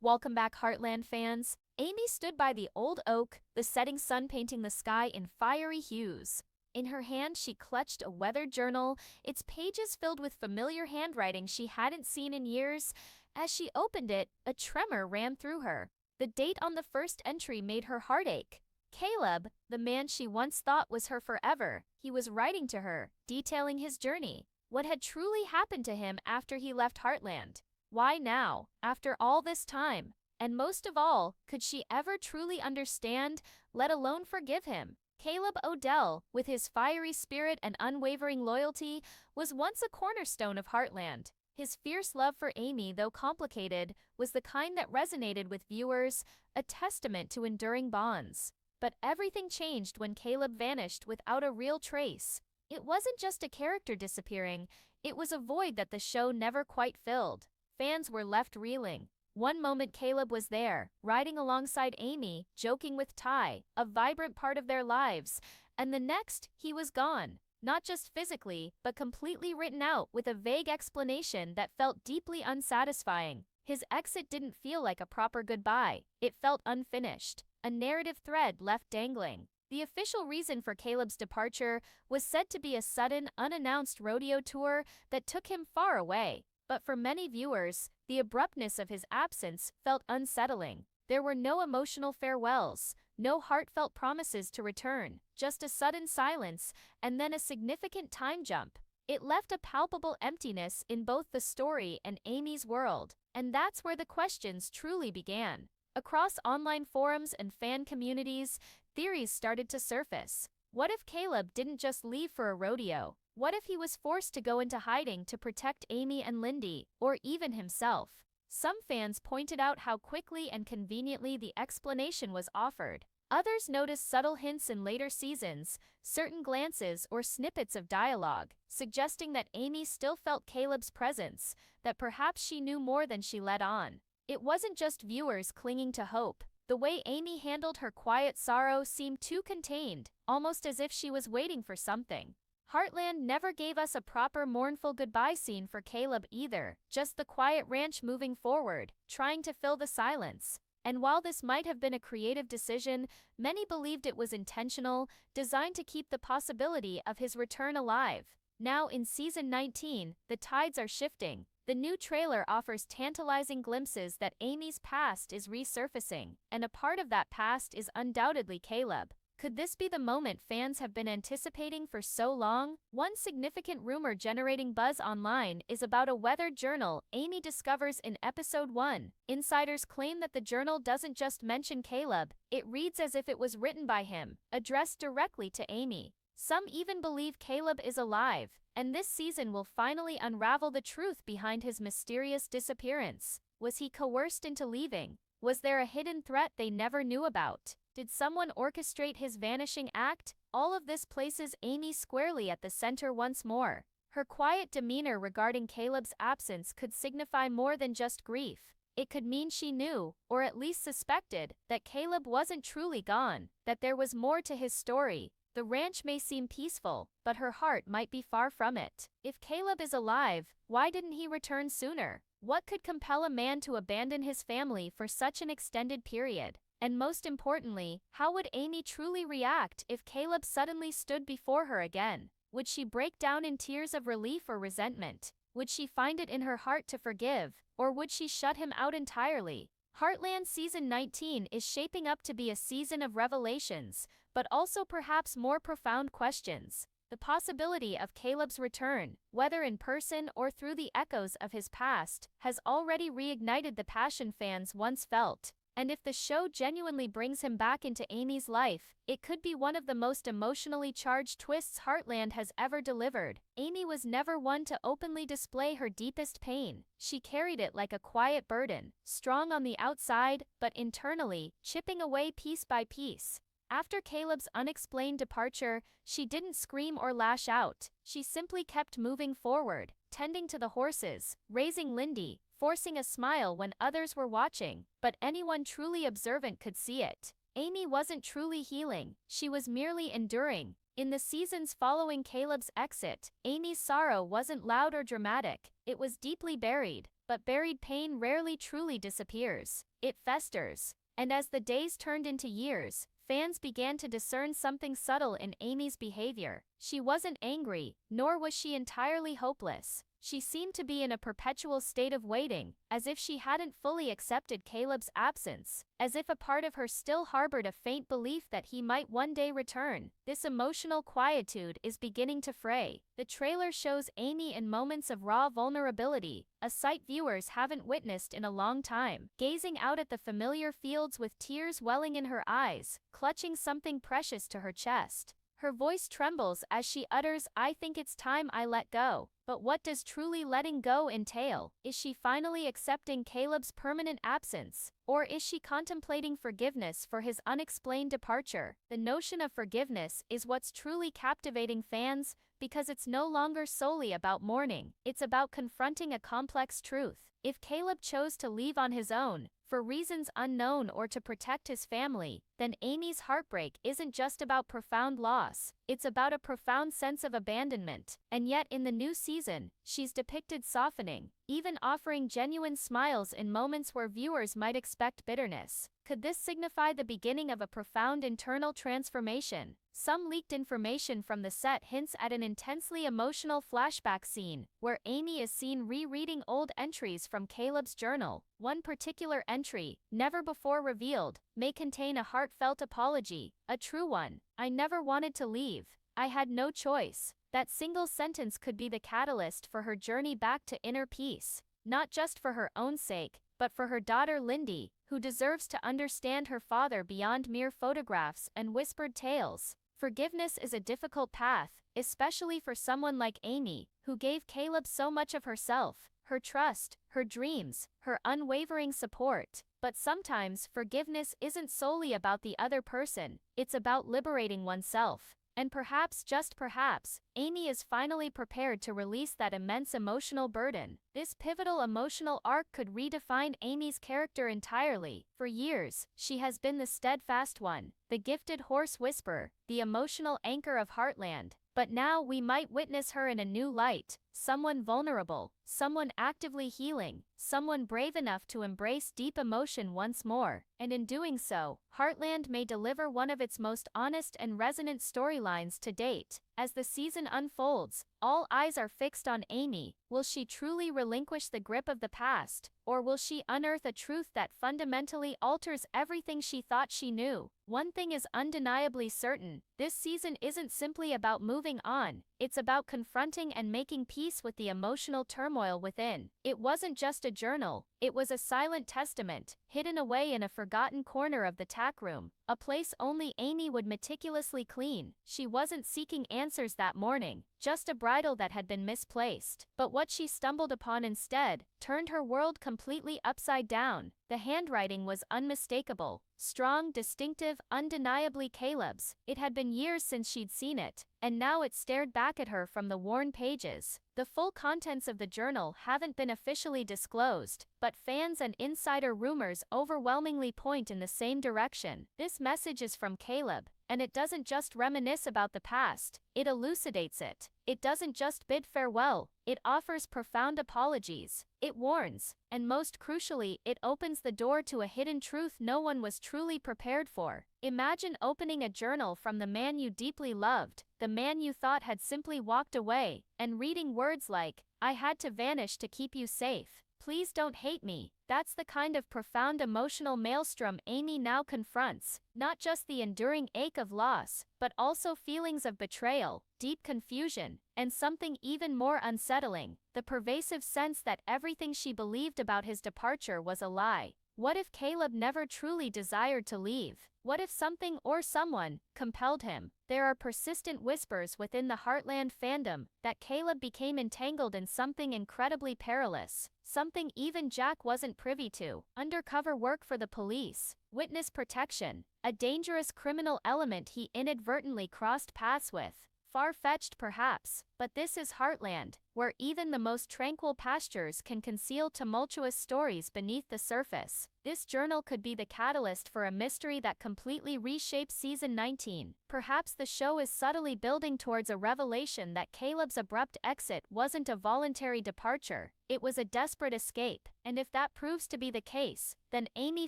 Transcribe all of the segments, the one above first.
Welcome back, Heartland fans. Amy stood by the old oak, the setting sun painting the sky in fiery hues. In her hand, she clutched a weathered journal, its pages filled with familiar handwriting she hadn't seen in years. As she opened it, a tremor ran through her. The date on the first entry made her heart ache. Caleb, the man she once thought was her forever, he was writing to her, detailing his journey. What had truly happened to him after he left Heartland? Why now, after all this time? And most of all, could she ever truly understand, let alone forgive him? Caleb Odell, with his fiery spirit and unwavering loyalty, was once a cornerstone of Heartland. His fierce love for Amy, though complicated, was the kind that resonated with viewers, a testament to enduring bonds. But everything changed when Caleb vanished without a real trace. It wasn't just a character disappearing, it was a void that the show never quite filled. Fans were left reeling. One moment Caleb was there, riding alongside Amy, joking with Ty, a vibrant part of their lives, and the next, he was gone. Not just physically, but completely written out with a vague explanation that felt deeply unsatisfying. His exit didn't feel like a proper goodbye, it felt unfinished, a narrative thread left dangling. The official reason for Caleb's departure was said to be a sudden, unannounced rodeo tour that took him far away. But for many viewers, the abruptness of his absence felt unsettling. There were no emotional farewells, no heartfelt promises to return, just a sudden silence, and then a significant time jump. It left a palpable emptiness in both the story and Amy's world, and that's where the questions truly began. Across online forums and fan communities, theories started to surface. What if Caleb didn't just leave for a rodeo? What if he was forced to go into hiding to protect Amy and Lindy, or even himself? Some fans pointed out how quickly and conveniently the explanation was offered. Others noticed subtle hints in later seasons, certain glances or snippets of dialogue, suggesting that Amy still felt Caleb's presence, that perhaps she knew more than she let on. It wasn't just viewers clinging to hope. The way Amy handled her quiet sorrow seemed too contained, almost as if she was waiting for something. Heartland never gave us a proper mournful goodbye scene for Caleb either, just the quiet ranch moving forward, trying to fill the silence. And while this might have been a creative decision, many believed it was intentional, designed to keep the possibility of his return alive. Now in season 19, the tides are shifting. The new trailer offers tantalizing glimpses that Amy's past is resurfacing, and a part of that past is undoubtedly Caleb. Could this be the moment fans have been anticipating for so long? One significant rumor generating buzz online is about a weathered journal Amy discovers in episode 1. Insiders claim that the journal doesn't just mention Caleb, it reads as if it was written by him, addressed directly to Amy. Some even believe Caleb is alive, and this season will finally unravel the truth behind his mysterious disappearance. Was he coerced into leaving? Was there a hidden threat they never knew about? Did someone orchestrate his vanishing act? All of this places Amy squarely at the center once more. Her quiet demeanor regarding Caleb's absence could signify more than just grief. It could mean she knew, or at least suspected, that Caleb wasn't truly gone, that there was more to his story. The ranch may seem peaceful, but her heart might be far from it. If Caleb is alive, why didn't he return sooner? What could compel a man to abandon his family for such an extended period? And most importantly, how would Amy truly react if Caleb suddenly stood before her again? Would she break down in tears of relief or resentment? Would she find it in her heart to forgive, or would she shut him out entirely? Heartland Season 19 is shaping up to be a season of revelations, but also perhaps more profound questions. The possibility of Caleb's return, whether in person or through the echoes of his past, has already reignited the passion fans once felt. And if the show genuinely brings him back into Amy's life, it could be one of the most emotionally charged twists Heartland has ever delivered. Amy was never one to openly display her deepest pain. She carried it like a quiet burden, strong on the outside, but internally, chipping away piece by piece. After Caleb's unexplained departure, she didn't scream or lash out. She simply kept moving forward, tending to the horses, raising Lindy, forcing a smile when others were watching, but anyone truly observant could see it. Amy wasn't truly healing, she was merely enduring. In the seasons following Caleb's exit, Amy's sorrow wasn't loud or dramatic, it was deeply buried. but buried pain rarely truly disappears. It festers. And as the days turned into years, fans began to discern something subtle in Amy's behavior. She wasn't angry, nor was she entirely hopeless. She seemed to be in a perpetual state of waiting, as if she hadn't fully accepted Caleb's absence, as if a part of her still harbored a faint belief that he might one day return. This emotional quietude is beginning to fray. The trailer shows Amy in moments of raw vulnerability, a sight viewers haven't witnessed in a long time, gazing out at the familiar fields with tears welling in her eyes, clutching something precious to her chest. Her voice trembles as she utters, "I think it's time I let go." But what does truly letting go entail? Is she finally accepting Caleb's permanent absence? Or is she contemplating forgiveness for his unexplained departure? The notion of forgiveness is what's truly captivating fans, because it's no longer solely about mourning. It's about confronting a complex truth. If Caleb chose to leave on his own, for reasons unknown, or to protect his family, then Amy's heartbreak isn't just about profound loss, it's about a profound sense of abandonment. And yet in the new season, she's depicted softening, even offering genuine smiles in moments where viewers might expect bitterness. Could this signify the beginning of a profound internal transformation? Some leaked information from the set hints at an intensely emotional flashback scene, where Amy is seen rereading old entries from Caleb's journal. One particular entry, never before revealed, may contain a heartfelt apology, a true one. "I never wanted to leave. I had no choice." That single sentence could be the catalyst for her journey back to inner peace, not just for her own sake, but for her daughter Lindy, who deserves to understand her father beyond mere photographs and whispered tales. Forgiveness is a difficult path, especially for someone like Amy, who gave Caleb so much of herself, her trust, her dreams, her unwavering support. But sometimes forgiveness isn't solely about the other person, it's about liberating oneself. And perhaps, just perhaps, Amy is finally prepared to release that immense emotional burden. This pivotal emotional arc could redefine Amy's character entirely. For years, she has been the steadfast one, the gifted horse whisperer, the emotional anchor of Heartland. But now we might witness her in a new light, someone vulnerable, someone actively healing, someone brave enough to embrace deep emotion once more. And in doing so, Heartland may deliver one of its most honest and resonant storylines to date. As the season unfolds, all eyes are fixed on Amy. Will she truly relinquish the grip of the past, or will she unearth a truth that fundamentally alters everything she thought she knew? One thing is undeniably certain, this season isn't simply about moving on, it's about confronting and making peace with the emotional turmoil within. It wasn't just a journal, it was a silent testament, hidden away in a forgotten corner of the tack room, a place only Amy would meticulously clean. She wasn't seeking answers that morning, just a bridle that had been misplaced. But what she stumbled upon instead turned her world completely upside down. The handwriting was unmistakable, strong, distinctive, undeniably Caleb's. It had been years since she'd seen it, and now it stared back at her from the worn pages. The full contents of the journal haven't been officially disclosed, but fans and insider rumors overwhelmingly point in the same direction. This message is from Caleb, and it doesn't just reminisce about the past, it elucidates it. It doesn't just bid farewell, it offers profound apologies. It warns, and most crucially, it opens the door to a hidden truth no one was truly prepared for. Imagine opening a journal from the man you deeply loved, the man you thought had simply walked away, and reading words like, "I had to vanish to keep you safe. Please don't hate me." That's the kind of profound emotional maelstrom Amy now confronts, not just the enduring ache of loss, but also feelings of betrayal, deep confusion, and something even more unsettling, the pervasive sense that everything she believed about his departure was a lie. What if Caleb never truly desired to leave? What if something or someone compelled him? There are persistent whispers within the Heartland fandom that Caleb became entangled in something incredibly perilous, something even Jack wasn't privy to. Undercover work for the police, witness protection, a dangerous criminal element he inadvertently crossed paths with. Far-fetched perhaps, but this is Heartland, where even the most tranquil pastures can conceal tumultuous stories beneath the surface. This journal could be the catalyst for a mystery that completely reshapes Season 19. Perhaps the show is subtly building towards a revelation that Caleb's abrupt exit wasn't a voluntary departure, it was a desperate escape, and if that proves to be the case, then Amy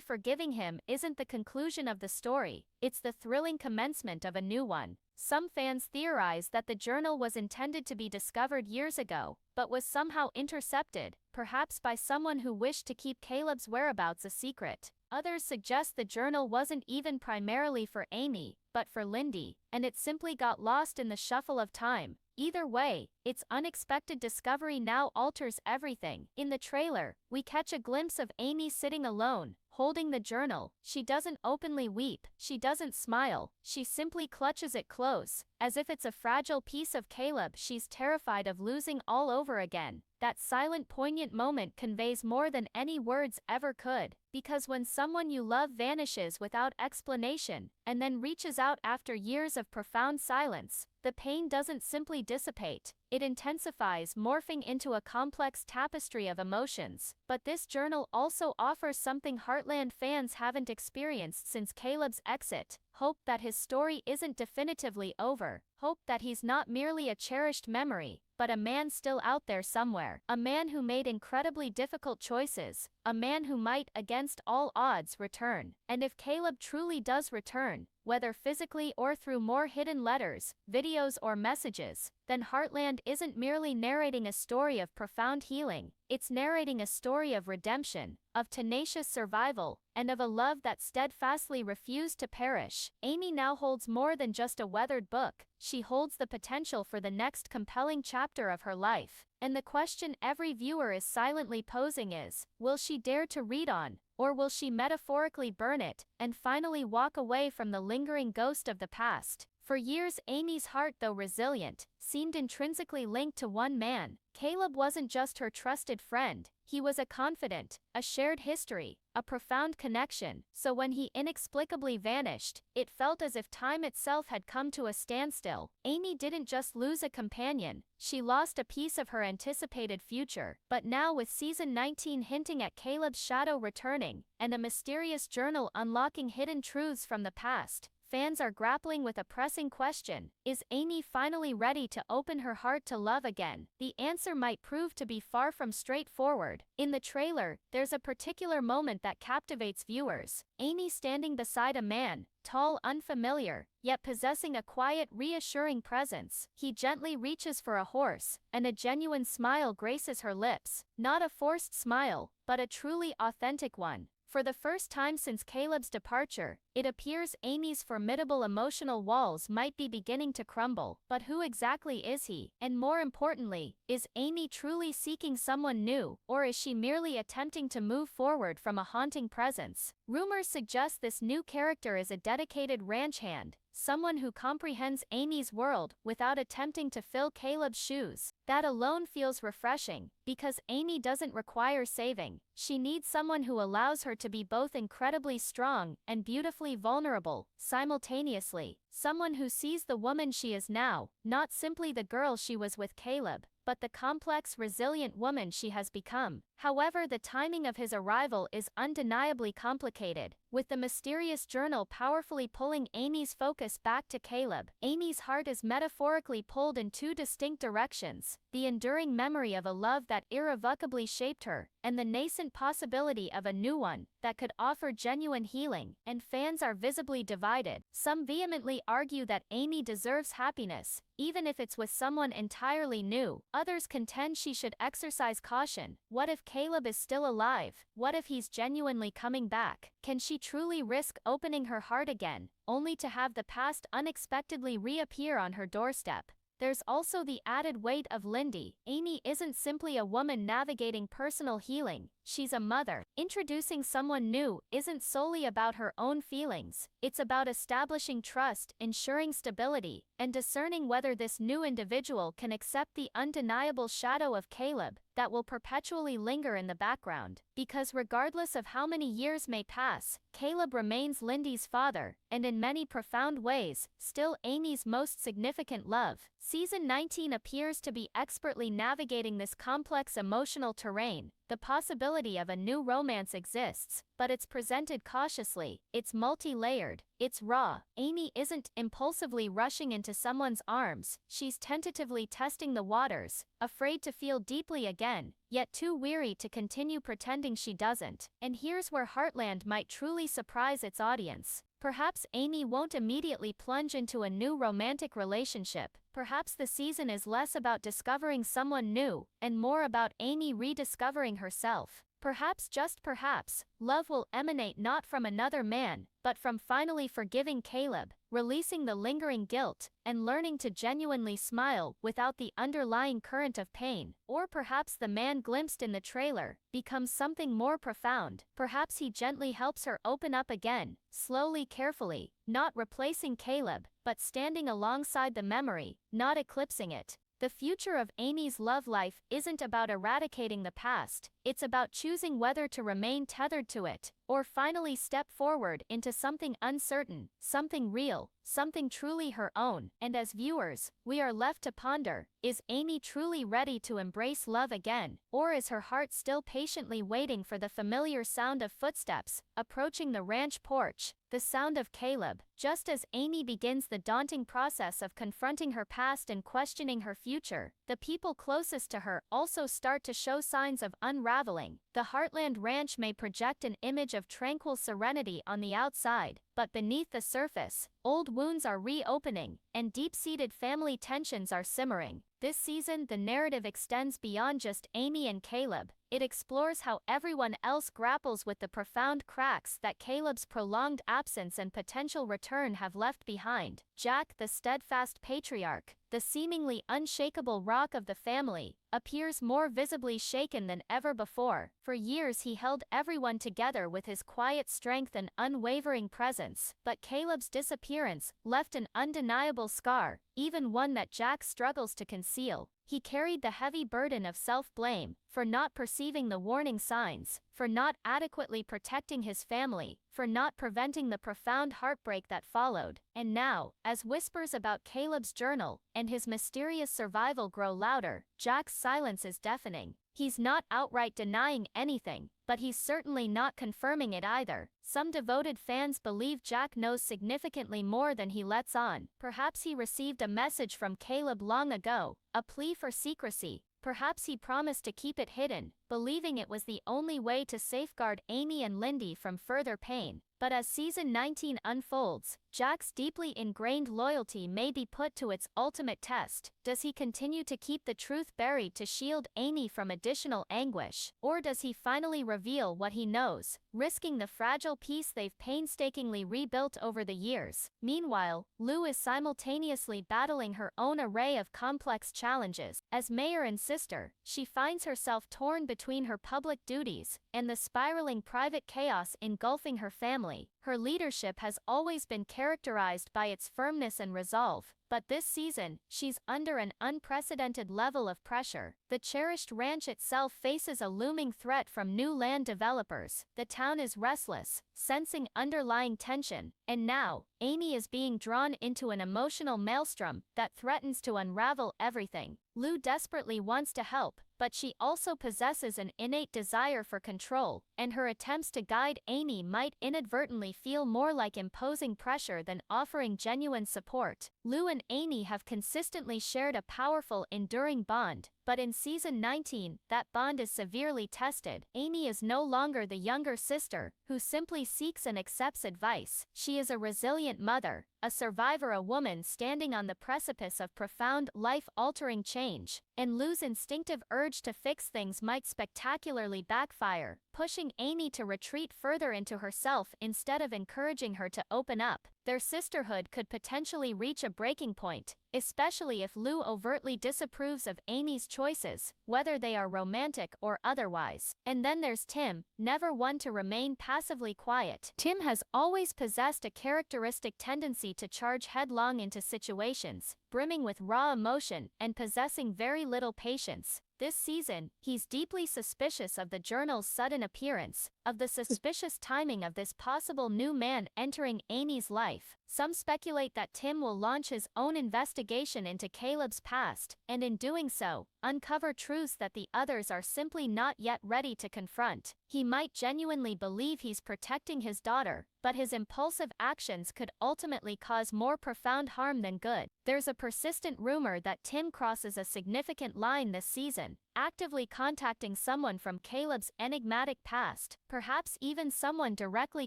forgiving him isn't the conclusion of the story, it's the thrilling commencement of a new one. Some fans theorize that the journal was intended to be discovered years ago, but was somehow intercepted, perhaps by someone who wished to keep Caleb's whereabouts a secret. Others suggest the journal wasn't even primarily for Amy, but for Lindy, and it simply got lost in the shuffle of time. Either way, its unexpected discovery now alters everything. In the trailer, we catch a glimpse of Amy sitting alone, holding the journal. She doesn't openly weep, she doesn't smile, she simply clutches it close, as if it's a fragile piece of Caleb she's terrified of losing all over again. That silent, poignant moment conveys more than any words ever could, because when someone you love vanishes without explanation, and then reaches out after years of profound silence, the pain doesn't simply dissipate, it intensifies, morphing into a complex tapestry of emotions. But this journal also offers something Heartland fans haven't experienced since Caleb's exit: hope that his story isn't definitively over, hope that he's not merely a cherished memory, but a man still out there somewhere, a man who made incredibly difficult choices, a man who might, against all odds, return. And if Caleb truly does return, whether physically or through more hidden letters, videos or messages, then Heartland isn't merely narrating a story of profound healing, it's narrating a story of redemption, of tenacious survival, and of a love that steadfastly refused to perish. Amy now holds more than just a weathered book, she holds the potential for the next compelling chapter of her life. And the question every viewer is silently posing is, will she dare to read on, or will she metaphorically burn it, and finally walk away from the lingering ghost of the past? For years Amy's heart, though resilient, seemed intrinsically linked to one man. Caleb wasn't just her trusted friend, he was a confidant, a shared history, a profound connection. So when he inexplicably vanished, it felt as if time itself had come to a standstill. Amy didn't just lose a companion, she lost a piece of her anticipated future. But now, with Season 19 hinting at Caleb's shadow returning, and a mysterious journal unlocking hidden truths from the past, fans are grappling with a pressing question: is Amy finally ready to open her heart to love again? The answer might prove to be far from straightforward. In the trailer, there's a particular moment that captivates viewers. Amy standing beside a man, tall, unfamiliar, yet possessing a quiet, reassuring presence. He gently reaches for a horse, and a genuine smile graces her lips. Not a forced smile, but a truly authentic one. For the first time since Caleb's departure, it appears Amy's formidable emotional walls might be beginning to crumble. But who exactly is he? And more importantly, is Amy truly seeking someone new, or is she merely attempting to move forward from a haunting presence? Rumors suggest this new character is a dedicated ranch hand, someone who comprehends Amy's world without attempting to fill Caleb's shoes. That alone feels refreshing, because Amy doesn't require saving. She needs someone who allows her to be both incredibly strong and beautifully vulnerable simultaneously. Someone who sees the woman she is now, not simply the girl she was with Caleb, but the complex, resilient woman she has become. However, the timing of his arrival is undeniably complicated, with the mysterious journal powerfully pulling Amy's focus back to Caleb. Amy's heart is metaphorically pulled in two distinct directions: the enduring memory of a love that irrevocably shaped her, and the nascent possibility of a new one that could offer genuine healing. And fans are visibly divided. Some vehemently argue that Amy deserves happiness, even if it's with someone entirely new. Others contend she should exercise caution. What if Caleb is still alive? What if he's genuinely coming back? Can she truly risk opening her heart again, only to have the past unexpectedly reappear on her doorstep? There's also the added weight of Lindy. Amy isn't simply a woman navigating personal healing, she's a mother. Introducing someone new isn't solely about her own feelings, it's about establishing trust, ensuring stability, and discerning whether this new individual can accept the undeniable shadow of Caleb that will perpetually linger in the background. Because regardless of how many years may pass, Caleb remains Lindy's father, and in many profound ways, still Amy's most significant love. Season 19 appears to be expertly navigating this complex emotional terrain. The possibility of a new romance exists, but it's presented cautiously, it's multi-layered, it's raw. Amy isn't impulsively rushing into someone's arms, she's tentatively testing the waters, afraid to feel deeply again, yet too weary to continue pretending she doesn't. And here's where Heartland might truly surprise its audience. Perhaps Amy won't immediately plunge into a new romantic relationship. Perhaps the season is less about discovering someone new, and more about Amy rediscovering herself. Perhaps, just perhaps, love will emanate not from another man, but from finally forgiving Caleb, releasing the lingering guilt, and learning to genuinely smile without the underlying current of pain. Or perhaps the man glimpsed in the trailer becomes something more profound. Perhaps he gently helps her open up again, slowly, carefully, not replacing Caleb, but standing alongside the memory, not eclipsing it. The future of Amy's love life isn't about eradicating the past, it's about choosing whether to remain tethered to it, or finally step forward into something uncertain, something real, something truly her own. And as viewers, we are left to ponder, is Amy truly ready to embrace love again, or is her heart still patiently waiting for the familiar sound of footsteps approaching the ranch porch? The sound of Caleb. Just as Amy begins the daunting process of confronting her past and questioning her future, the people closest to her also start to show signs of unraveling. The Heartland Ranch may project an image of tranquil serenity on the outside, but beneath the surface, old wounds are reopening, and deep-seated family tensions are simmering. This season, the narrative extends beyond just Amy and Caleb. It explores how everyone else grapples with the profound cracks that Caleb's prolonged absence and potential return have left behind. Jack, the steadfast patriarch, the seemingly unshakable rock of the family, appears more visibly shaken than ever before. For years he held everyone together with his quiet strength and unwavering presence, but Caleb's disappearance left an undeniable scar, even one that Jack struggles to conceal. He carried the heavy burden of self-blame, for not perceiving the warning signs, for not adequately protecting his family, for not preventing the profound heartbreak that followed. And now, as whispers about Caleb's journal and his mysterious survival grow louder, Jack's silence is deafening. He's not outright denying anything, but he's certainly not confirming it either. Some devoted fans believe Jack knows significantly more than he lets on. Perhaps he received a message from Caleb long ago, a plea for secrecy. Perhaps he promised to keep it hidden, believing it was the only way to safeguard Amy and Lindy from further pain. But as season 19 unfolds, Jack's deeply ingrained loyalty may be put to its ultimate test. Does he continue to keep the truth buried to shield Amy from additional anguish? Or does he finally reveal what he knows, risking the fragile peace they've painstakingly rebuilt over the years? Meanwhile, Lou is simultaneously battling her own array of complex challenges. As mayor and sister, she finds herself torn between her public duties and the spiraling private chaos engulfing her family. Her leadership has always been characterized by its firmness and resolve, but this season, she's under an unprecedented level of pressure. The cherished ranch itself faces a looming threat from new land developers. The town is restless, sensing underlying tension, and now, Amy is being drawn into an emotional maelstrom that threatens to unravel everything. Lou desperately wants to help, but she also possesses an innate desire for control, and her attempts to guide Amy might inadvertently feel more like imposing pressure than offering genuine support. Lou and Amy have consistently shared a powerful, enduring bond, but in season 19, that bond is severely tested. Amy is no longer the younger sister, who simply seeks and accepts advice. She is a resilient mother, a survivor, a woman standing on the precipice of profound, life-altering change. And Lou's instinctive urge to fix things might spectacularly backfire, pushing Amy to retreat further into herself instead of encouraging her to open up. Their sisterhood could potentially reach a breaking point, especially if Lou overtly disapproves of Amy's choices, whether they are romantic or otherwise. And then there's Tim, never one to remain passively quiet. Tim has always possessed a characteristic tendency to charge headlong into situations, brimming with raw emotion and possessing very little patience. This season, he's deeply suspicious of the journal's sudden appearance, of the suspicious timing of this possible new man entering Amy's life. Some speculate that Tim will launch his own investigation into Caleb's past, and in doing so, uncover truths that the others are simply not yet ready to confront. He might genuinely believe he's protecting his daughter, but his impulsive actions could ultimately cause more profound harm than good. There's a persistent rumor that Tim crosses a significant line this season, actively contacting someone from Caleb's enigmatic past, perhaps even someone directly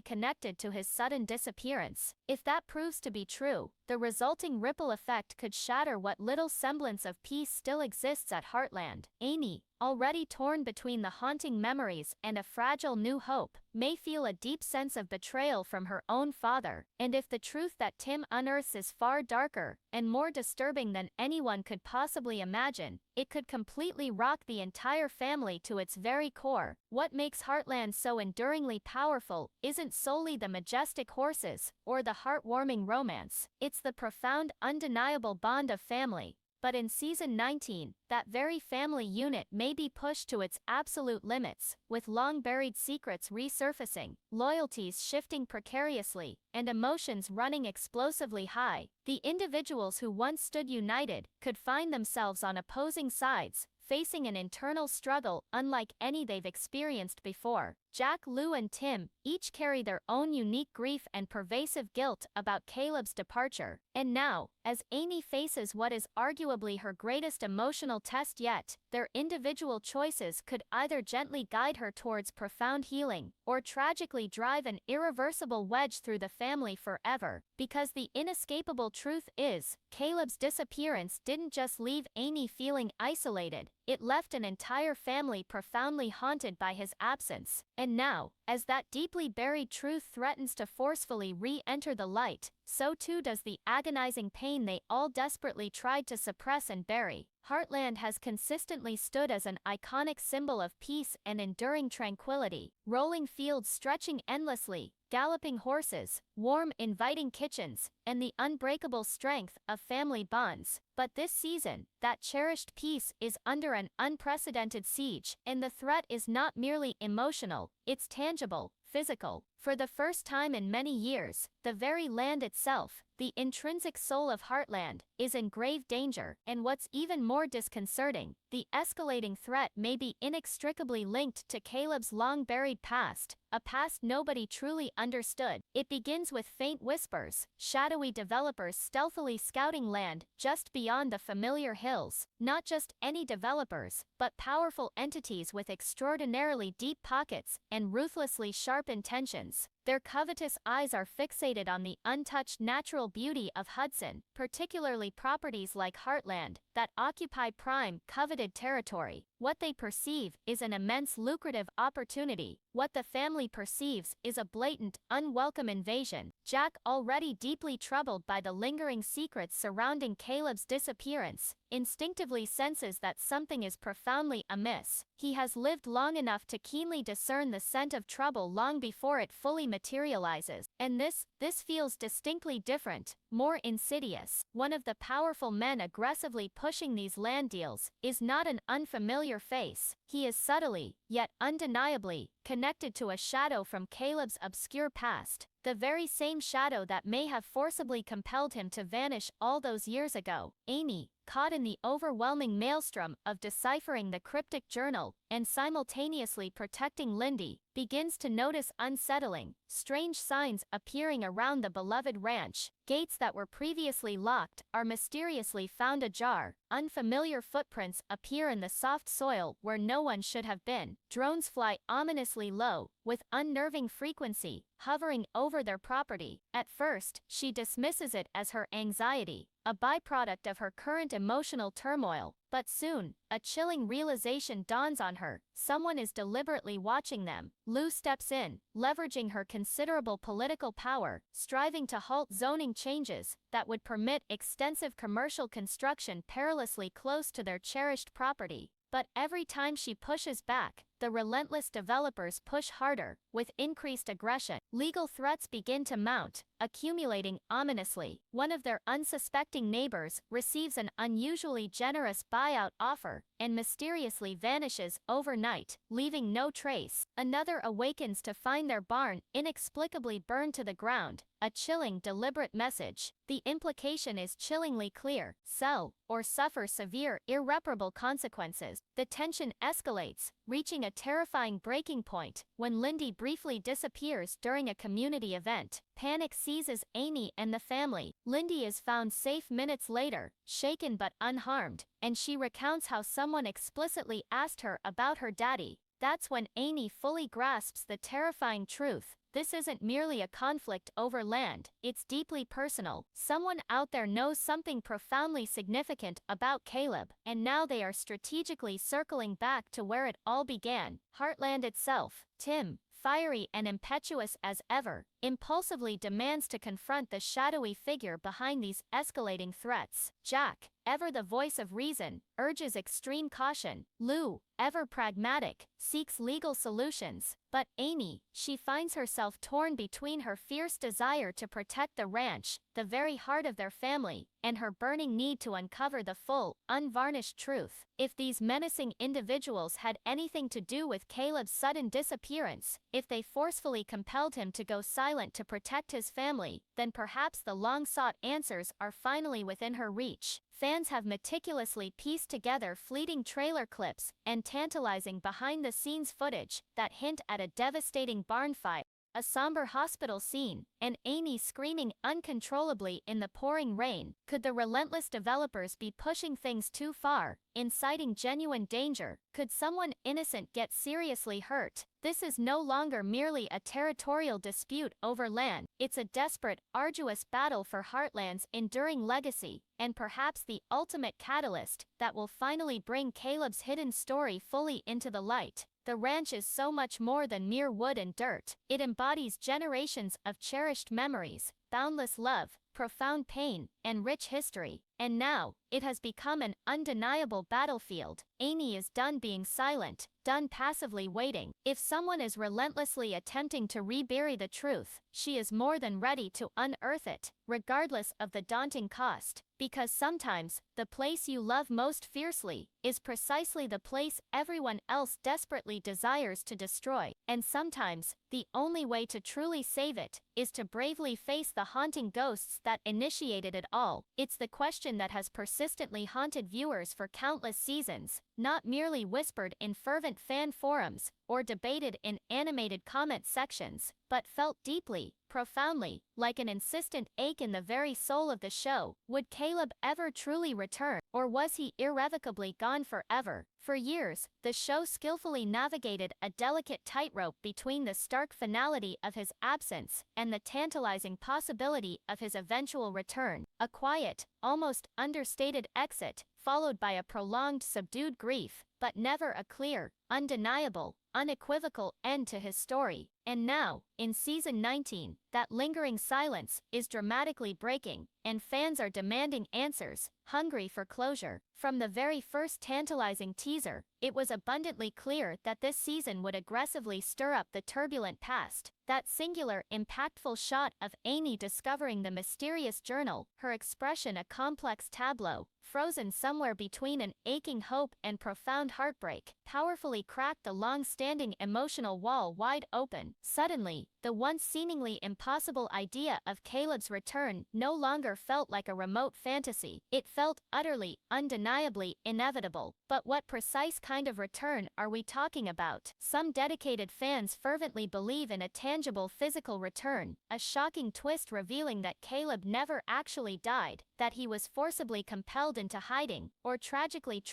connected to his sudden disappearance. If that proves to be true, the resulting ripple effect could shatter what little semblance of peace still exists at Heartland. Amy, already torn between the haunting memories and a fragile new hope, may feel a deep sense of betrayal from her own father, and if the truth that Tim unearths is far darker and more disturbing than anyone could possibly imagine, it could completely rock the entire family to its very core. What makes Heartland so enduringly powerful isn't solely the majestic horses or the heartwarming romance, it's the profound, undeniable bond of family. But in Season 19, that very family unit may be pushed to its absolute limits, with long-buried secrets resurfacing, loyalties shifting precariously, and emotions running explosively high. The individuals who once stood united could find themselves on opposing sides, facing an internal struggle unlike any they've experienced before. Jack, Lou, and Tim each carry their own unique grief and pervasive guilt about Caleb's departure. And now, as Amy faces what is arguably her greatest emotional test yet, their individual choices could either gently guide her towards profound healing, or tragically drive an irreversible wedge through the family forever. Because the inescapable truth is, Caleb's disappearance didn't just leave Amy feeling isolated, it left an entire family profoundly haunted by his absence. And now, as that deeply buried truth threatens to forcefully re-enter the light, so too does the agonizing pain they all desperately tried to suppress and bury. Heartland has consistently stood as an iconic symbol of peace and enduring tranquility, rolling fields stretching endlessly, galloping horses, warm, inviting kitchens, and the unbreakable strength of family bonds. But this season, that cherished peace is under an unprecedented siege, and the threat is not merely emotional, it's tangible, physical. For the first time in many years, the very land itself, the intrinsic soul of Heartland, is in grave danger, and what's even more disconcerting, the escalating threat may be inextricably linked to Caleb's long-buried past, a past nobody truly understood. It begins with faint whispers, shadowy developers stealthily scouting land just beyond the familiar hills, not just any developers, but powerful entities with extraordinarily deep pockets and ruthlessly sharp intentions. Their covetous eyes are fixated on the untouched natural beauty of Hudson, particularly properties like Heartland, that occupy prime, coveted territory. What they perceive is an immense lucrative opportunity. What the family perceives is a blatant, unwelcome invasion. Jack, already deeply troubled by the lingering secrets surrounding Caleb's disappearance, instinctively senses that something is profoundly amiss. He has lived long enough to keenly discern the scent of trouble long before it fully materializes. And this feels distinctly different, more insidious. One of the powerful men aggressively pushing these land deals is not an unfamiliar face. He is subtly, yet undeniably, connected to a shadow from Caleb's obscure past, the very same shadow that may have forcibly compelled him to vanish all those years ago. Amy, caught in the overwhelming maelstrom of deciphering the cryptic journal and simultaneously protecting Lindy, begins to notice unsettling, strange signs appearing around the beloved ranch. Gates that were previously locked are mysteriously found ajar, unfamiliar footprints appear in the soft soil where no one should have been, drones fly ominously low, with unnerving frequency, hovering over their property. At first, she dismisses it as her anxiety, a byproduct of her current emotional turmoil, But soon, a chilling realization dawns on her. Someone is deliberately watching them. Lou steps in, leveraging her considerable political power, striving to halt zoning changes that would permit extensive commercial construction perilously close to their cherished property. But every time she pushes back, the relentless developers push harder, with increased aggression. Legal threats begin to mount, accumulating ominously. One of their unsuspecting neighbors receives an unusually generous buyout offer and mysteriously vanishes overnight, leaving no trace. Another awakens to find their barn inexplicably burned to the ground, a chilling, deliberate message. The implication is chillingly clear: sell or suffer severe, irreparable consequences. The tension escalates, reaching a terrifying breaking point when Lindy briefly disappears during a community event. Panic seizes Amy and the family. Lindy is found safe minutes later, shaken but unharmed, and she recounts how someone explicitly asked her about her daddy. That's when Amy fully grasps the terrifying truth. This isn't merely a conflict over land, it's deeply personal. Someone out there knows something profoundly significant about Caleb, and now they are strategically circling back to where it all began, Heartland itself. Tim, fiery and impetuous as ever, impulsively demands to confront the shadowy figure behind these escalating threats. Jack, ever the voice of reason, urges extreme caution. Lou, ever pragmatic, seeks legal solutions. But Amy, she finds herself torn between her fierce desire to protect the ranch, the very heart of their family, and her burning need to uncover the full, unvarnished truth. If these menacing individuals had anything to do with Caleb's sudden disappearance, if they forcefully compelled him to go silent to protect his family, then perhaps the long-sought answers are finally within her reach. Fans have meticulously pieced together fleeting trailer clips and tantalizing behind-the-scenes footage that hint at a devastating barn fire, a somber hospital scene, and Amy screaming uncontrollably in the pouring rain. Could the relentless developers be pushing things too far, inciting genuine danger? Could someone innocent get seriously hurt? This is no longer merely a territorial dispute over land. It's a desperate, arduous battle for Heartland's enduring legacy, and perhaps the ultimate catalyst that will finally bring Caleb's hidden story fully into the light. The ranch is so much more than mere wood and dirt. It embodies generations of cherished memories, boundless love, profound pain, and rich history. And now, it has become an undeniable battlefield. Amy is done being silent, done passively waiting. If someone is relentlessly attempting to rebury the truth, she is more than ready to unearth it, regardless of the daunting cost. Because sometimes, the place you love most fiercely is precisely the place everyone else desperately desires to destroy. And sometimes, the only way to truly save it is to bravely face the haunting ghosts that initiated it all. It's the question that has persistently haunted viewers for countless seasons, not merely whispered in fervent fan forums or debated in animated comment sections, but felt deeply, profoundly, like an insistent ache in the very soul of the show. Would Caleb ever truly return, or was he irrevocably gone forever? For years, the show skillfully navigated a delicate tightrope between the stark finality of his absence and the tantalizing possibility of his eventual return. A quiet, almost understated exit, followed by a prolonged subdued grief, but never a clear, undeniable, unequivocal end to his story. And now, in season 19, that lingering silence is dramatically breaking, and fans are demanding answers, hungry for closure. From the very first tantalizing teaser, it was abundantly clear that this season would aggressively stir up the turbulent past. That singular, impactful shot of Amy discovering the mysterious journal, her expression a complex tableau, frozen somewhere between an aching hope and profound heartbreak, powerfully cracked the long-standing emotional wall wide open. Suddenly, the once seemingly impossible idea of Caleb's return no longer felt like a remote fantasy. It felt utterly, undeniably inevitable. But what precise kind of return are we talking about? Some dedicated fans fervently believe in a tangible physical return, a shocking twist revealing that Caleb never actually died, that he was forcibly compelled into hiding, or tragically trapped